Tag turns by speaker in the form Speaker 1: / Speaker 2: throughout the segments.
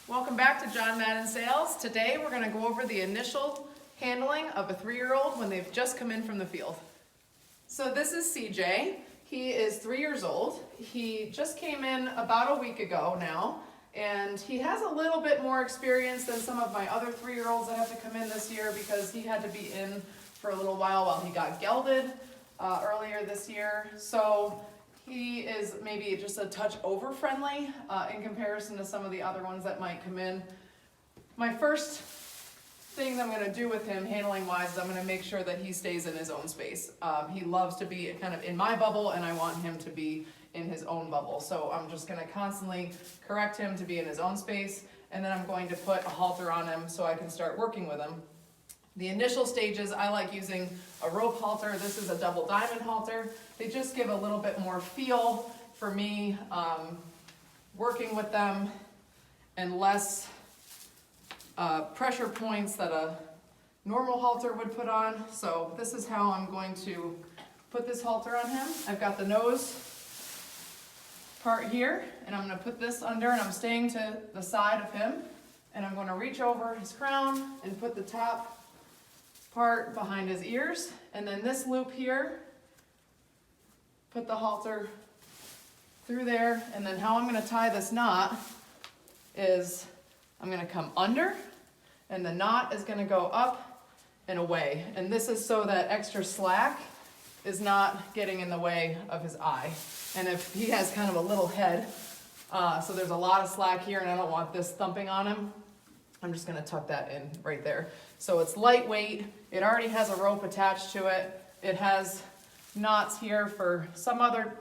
Speaker 1: Welcome back to John Madden Sales. Today we're going to go over the initial handling of a 3-year-old when they've just come in from the field. So this is CJ. He is 3 years old. He just came in about a week ago now, and he has a little bit more experience than some of my other 3-year-olds that have to come in this year because he had to be in for a little while he got gelded earlier this year. So he is maybe just a touch over friendly in comparison to some of the other ones that might come in. My first thing that I'm going to do with him handling wise is I'm going to make sure that he stays in his own space. He loves to be kind of in my bubble, and I want him to be in his own bubble. So I'm just going to constantly correct him to be in his own space, and then I'm going to put a halter on him so I can start working with him. The initial stages, I like using a rope halter. This is a double diamond halter. They just give a little bit more feel for me working with them, and less pressure points that a normal halter would put on. So this is how I'm going to put this halter on him. I've got the nose part here, and I'm going to put this under, and I'm staying to the side of him, and I'm going to reach over his crown and put the top part behind his ears, and then this loop here, put the halter through there. And then how I'm going to tie this knot is I'm going to come under, and the knot is going to go up and away, and this is so that extra slack is not getting in the way of his eye. And if he has kind of a little head, so there's a lot of slack here and I don't want this thumping on him, I'm just going to tuck that in right there. So it's lightweight, it already has a rope attached to it, it has knots here for some other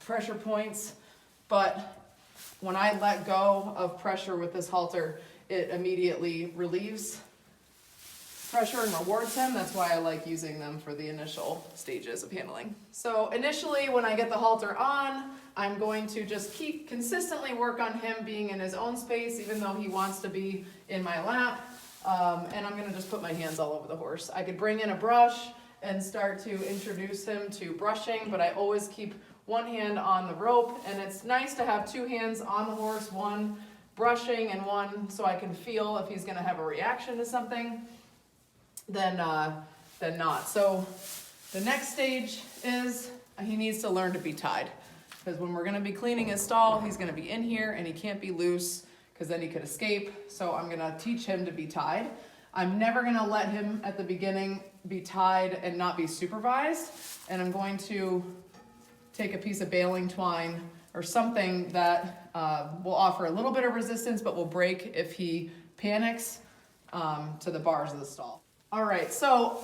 Speaker 1: pressure points, but when I let go of pressure with this halter, it immediately relieves pressure and rewards him. That's why I like using them for the initial stages of handling. So initially when I get the halter on, I'm going to just keep consistently work on him being in his own space, even though he wants to be in my lap. And I'm gonna just put my hands all over the horse. I could bring in a brush and start to introduce him to brushing, but I always keep one hand on the rope, and it's nice to have two hands on the horse, one brushing and one so I can feel if he's gonna have a reaction to something, then not. So the next stage is he needs to learn to be tied, because when we're gonna be cleaning his stall, he's gonna be in here and he can't be loose because then he could escape. So I'm gonna teach him to be tied. I'm never gonna let him at the beginning be tied and not be supervised. And I'm going to take a piece of baling twine or something that will offer a little bit of resistance but will break if he panics to the bars of the stall. All right, so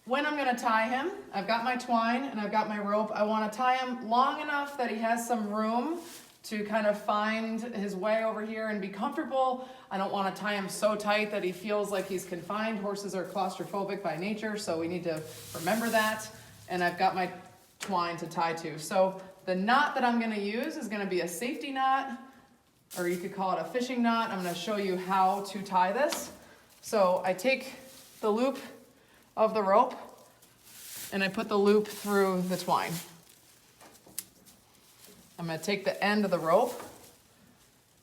Speaker 1: when I'm gonna tie him, I've got my twine and I've got my rope. I wanna tie him long enough that he has some room to kind of find his way over here and be comfortable. I don't wanna tie him so tight that he feels like he's confined. Horses are claustrophobic by nature, so we need to remember that. And I've got my twine to tie to. So the knot that I'm gonna use is gonna be a safety knot, or you could call it a fishing knot. I'm gonna show you how to tie this. So I take the loop of the rope and I put the loop through the twine. I'm gonna take the end of the rope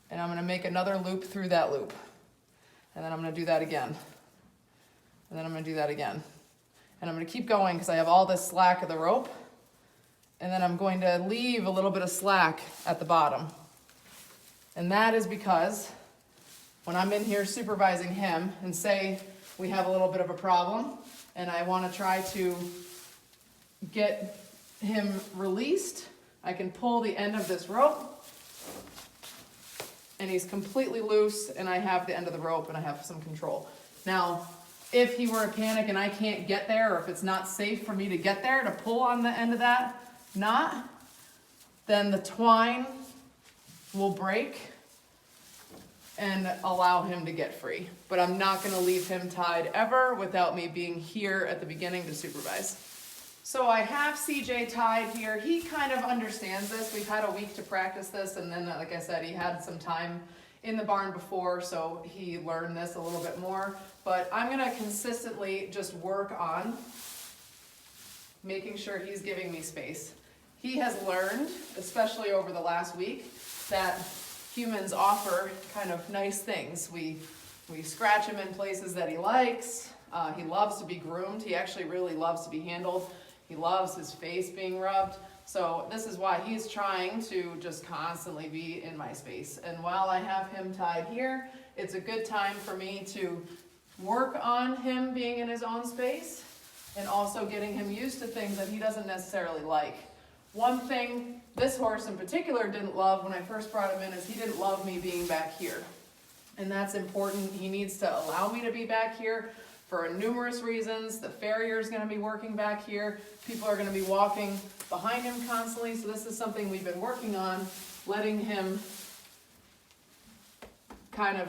Speaker 1: and I'm gonna make another loop through that loop. And then I'm gonna do that again. And then I'm gonna do that again. And I'm gonna keep going because I have all this slack of the rope. And then I'm going to leave a little bit of slack at the bottom. And that is because when I'm in here supervising him, and say we have a little bit of a problem and I want to try to get him released, I can pull the end of this rope and he's completely loose and I have the end of the rope and I have some control. Now, if he were to panic and I can't get there, or if it's not safe for me to get there to pull on the end of that knot, then the twine will break and allow him to get free. But I'm not gonna leave him tied ever without me being here at the beginning to supervise. So I have CJ tied here. He kind of understands this. We've had a week to practice this, and then, like I said, he had some time in the barn before, so he learned this a little bit more. But I'm gonna consistently just work on making sure he's giving me space. He has learned, especially over the last week, that humans offer kind of nice things. We scratch him in places that he likes. He loves to be groomed. He actually really loves to be handled. He loves his face being rubbed. So this is why he's trying to just constantly be in my space. And while I have him tied here, it's a good time for me to work on him being in his own space and also getting him used to things that he doesn't necessarily like. One thing this horse in particular didn't love when I first brought him in is he didn't love me being back here. And that's important. He needs to allow me to be back here for numerous reasons. The farrier is going to be working back here. People are going to be walking behind him constantly. So this is something we've been working on, letting him kind of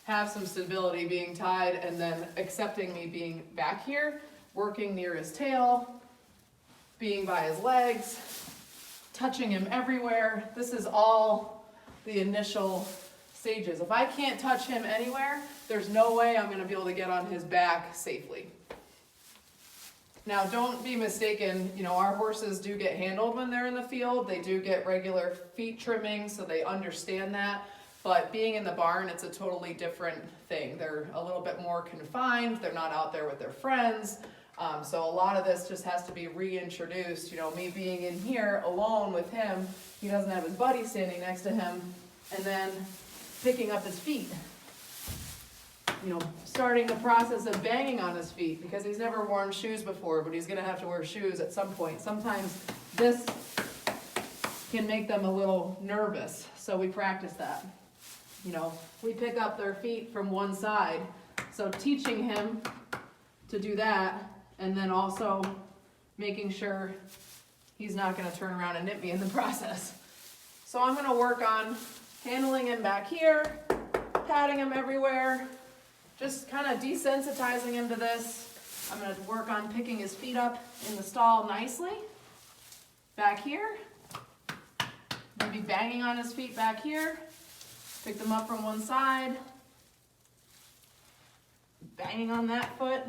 Speaker 1: have some stability being tied and then accepting me being back here, working near his tail, being by his legs, touching him everywhere. This is all the initial stages. If I can't touch him anywhere, there's no way I'm going to be able to get on his back safely. Now, don't be mistaken, our horses do get handled when they're in the field. They do get regular feet trimming, so they understand that. But being in the barn, it's a totally different thing. They're a little bit more confined. They're not out there with their friends. So a lot of this just has to be reintroduced. Me being in here alone with him, he doesn't have his buddy standing next to him, and then picking up his feet. Starting the process of banging on his feet because he's never worn shoes before, but he's gonna have to wear shoes at some point. Sometimes this can make them a little nervous, so we practice that. We pick up their feet from one side, so teaching him to do that, and then also making sure he's not gonna turn around and nip me in the process. So I'm gonna work on handling him back here, patting him everywhere, just kind of desensitizing him to this. I'm going to work on picking his feet up in the stall nicely. Back here. Maybe banging on his feet back here. Pick them up from one side. Banging on that foot.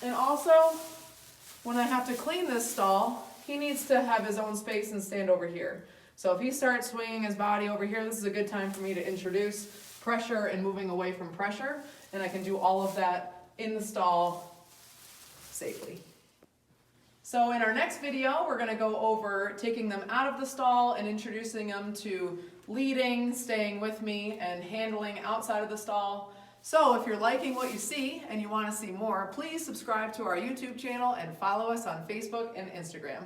Speaker 1: And also, when I have to clean this stall, he needs to have his own space and stand over here. So if he starts swinging his body over here, this is a good time for me to introduce pressure and moving away from pressure, and I can do all of that in the stall safely. So in our next video, we're going to go over taking them out of the stall and introducing them to leading, staying with me, and handling outside of the stall. So if you're liking what you see and you want to see more, please subscribe to our YouTube channel and follow us on Facebook and Instagram.